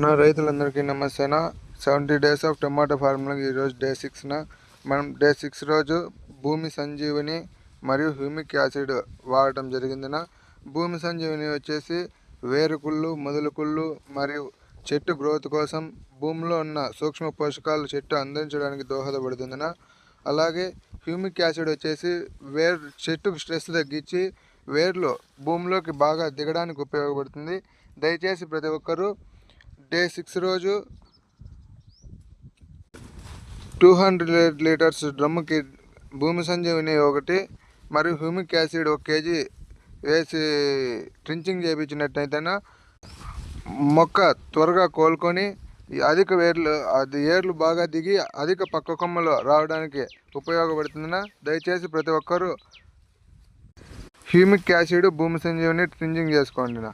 నా రైతులందరికీ నమస్తేనా. 70 డేస్ ఆఫ్ టమాటో ఫార్మింగ్ ఈరోజు డే 6న మనం డే 6 రోజు భూమి సంజీవని మరియు హ్యూమిక్ యాసిడ్ వాడటం జరిగిందిన. భూమి సంజీవని వచ్చేసి వేరుకుళ్ళు, మొదలుకుళ్ళు మరియు చెట్టు గ్రోత్ కోసం భూమిలో ఉన్న సూక్ష్మ పోషకాలు చెట్టు అందించడానికి దోహదపడుతుందిన. అలాగే హ్యూమిక్ యాసిడ్ వచ్చేసి చెట్టుకు స్ట్రెస్ తగ్గించి వేర్లు భూమిలోకి బాగా దిగడానికి ఉపయోగపడుతుంది. దయచేసి ప్రతి ఒక్కరూ డే 6 రోజు 200 లీటర్స్ డ్రమ్ముకి భూమి సంజీవని ఒకటి మరియు హ్యూమిక్ యాసిడ్ 1 kg వేసి ట్రించింగ్ చేయించినట్టయితేనా మొక్క త్వరగా కోలుకొని అధిక ఏర్లు బాగా దిగి అధిక పక్క కొమ్మలు రావడానికి ఉపయోగపడుతుందినా. దయచేసి ప్రతి ఒక్కరూ హ్యూమిక్ యాసిడ్ భూమి సంజీవని ట్రించింగ్ చేసుకోండినా.